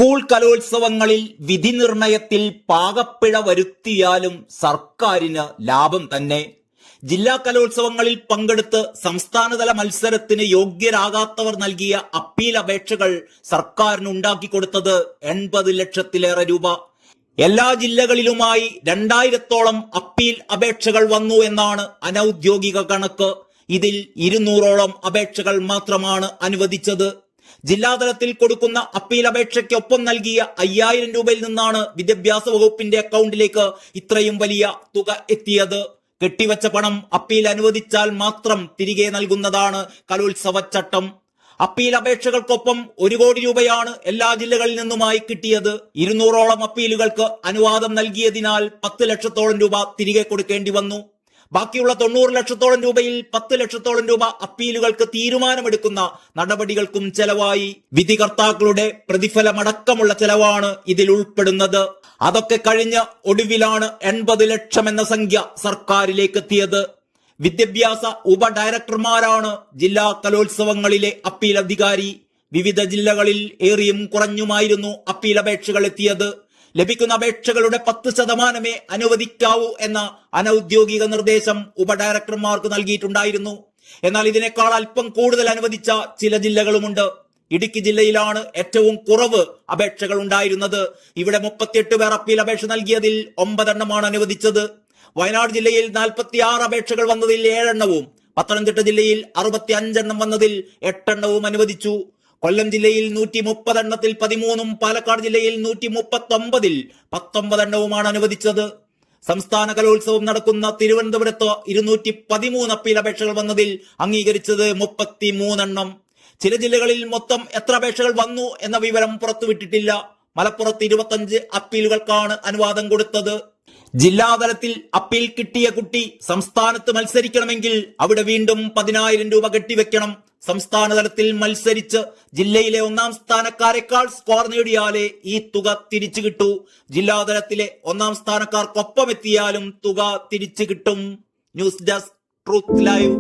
School കലോത്സവങ്ങളിൽ വിധി നിർണയത്തിൽ പാകപ്പിഴ വരുത്തിയാലും സർക്കാരിന് ലാഭം തന്നെ. ജില്ലാ കലോത്സവങ്ങളിൽ പങ്കെടുത്ത് സംസ്ഥാനതല മത്സരത്തിന് യോഗ്യരാകാത്തവർ നൽകിയ അപ്പീൽ അപേക്ഷകൾ സർക്കാരിന് ഉണ്ടാക്കിക്കൊടുത്തത് 80 ലക്ഷത്തിലേറെ രൂപ. എല്ലാ ജില്ലകളിലുമായി 2000-ഓളം അപ്പീൽ അപേക്ഷകൾ വന്നു എന്നാണ് അനൌദ്യോഗിക കണക്ക്. ഇതിൽ 200-ഓളം അപേക്ഷകൾ മാത്രമാണ് അനുവദിച്ചത്. ജില്ലാതലത്തിൽ കൊടുക്കുന്ന അപ്പീൽ അപേക്ഷയ്ക്കൊപ്പം നൽകിയ 5000 രൂപയിൽ നിന്നാണ് വിദ്യാഭ്യാസ വകുപ്പിന്റെ അക്കൗണ്ടിലേക്ക് ഇത്രയും വലിയ തുക എത്തിയത്. കെട്ടിവച്ച പണം അപ്പീൽ അനുവദിച്ചാൽ മാത്രം തിരികെ നൽകുന്നതാണ് കലോത്സവ ചട്ടം. അപ്പീൽ അപേക്ഷകൾക്കൊപ്പം 1 കോടി രൂപയാണ് എല്ലാ ജില്ലകളിൽ നിന്നുമായി കിട്ടിയത്. 200-ഓളം അപ്പീലുകൾക്ക് അനുവാദം നൽകിയതിനാൽ 10 ലക്ഷത്തോളം രൂപ തിരികെ കൊടുക്കേണ്ടി വന്നു. ബാക്കിയുള്ള 90 ലക്ഷത്തോളം രൂപയിൽ 10 ലക്ഷത്തോളം രൂപ അപ്പീലുകൾക്ക് തീരുമാനമെടുക്കുന്ന നടപടികൾക്കും ചെലവായി. വിധികർത്താക്കളുടെ പ്രതിഫലമടക്കമുള്ള ചെലവാണ് ഇതിൽ ഉൾപ്പെടുന്നത്. അതൊക്കെ കഴിഞ്ഞ് ഒടുവിലാണ് 80 ലക്ഷം എന്ന സംഖ്യ സർക്കാരിലേക്ക് എത്തിയത്. വിദ്യാഭ്യാസ ഉപഡയറക്ടർമാരാണ് ജില്ലാ കലോത്സവങ്ങളിലെ അപ്പീൽ അധികാരി. വിവിധ ജില്ലകളിൽ ഏറിയും കുറഞ്ഞുമായിരുന്നു അപ്പീൽ അപേക്ഷകൾ എത്തിയത്. ലഭിക്കുന്ന അപേക്ഷകളുടെ 10% അനുവദിക്കാവൂ എന്ന അനൌദ്യോഗിക നിർദ്ദേശം ഉപഡയറക്ടർമാർക്ക് നൽകിയിട്ടുണ്ടായിരുന്നു. എന്നാൽ ഇതിനേക്കാൾ അല്പം കൂടുതൽ അനുവദിച്ച ചില ജില്ലകളുമുണ്ട്. ഇടുക്കി ജില്ലയിലാണ് ഏറ്റവും കുറവ് അപേക്ഷകൾ ഉണ്ടായിരുന്നത്. ഇവിടെ 38 പേർ അപ്പീൽ അപേക്ഷ നൽകിയതിൽ 9 എണ്ണമാണ് അനുവദിച്ചത്. വയനാട് ജില്ലയിൽ 46 അപേക്ഷകൾ വന്നതിൽ 7 എണ്ണവും, പത്തനംതിട്ട ജില്ലയിൽ 65 എണ്ണം വന്നതിൽ 8 എണ്ണവും അനുവദിച്ചു. കൊല്ലം ജില്ലയിൽ 130 എണ്ണത്തിൽ 13ഉം പാലക്കാട് ജില്ലയിൽ 139ൽ 19 എണ്ണവുമാണ് അനുവദിച്ചത്. സംസ്ഥാന കലോത്സവം നടക്കുന്ന തിരുവനന്തപുരത്ത് 213 അപ്പീൽ അപേക്ഷകൾ വന്നതിൽ അംഗീകരിച്ചത് 33 എണ്ണം. ചില ജില്ലകളിൽ മൊത്തം എത്ര അപേക്ഷകൾ വന്നു എന്ന വിവരം പുറത്തുവിട്ടിട്ടില്ല. മലപ്പുറത്ത് 25 അപ്പീലുകൾക്കാണ് അനുവാദം കൊടുത്തത്. ജില്ലാതലത്തിൽ അപ്പീൽ കിട്ടിയ കുട്ടി സംസ്ഥാനത്ത് മത്സരിക്കണമെങ്കിൽ അവിടെ വീണ്ടും 10000 രൂപ കെട്ടിവെക്കണം. സംസ്ഥാന തലത്തിൽ മത്സരിച്ച് ജില്ലയിലെ 1ാം സ്ഥാനക്കാരെക്കാൾ സ്കോർ നേടിയാലേ ഈ തുക തിരിച്ചു കിട്ടൂ. ജില്ലാതലത്തിലെ 1ാം സ്ഥാനക്കാർക്കൊപ്പം എത്തിയാലും തുക തിരിച്ചു കിട്ടും. News desk truth live.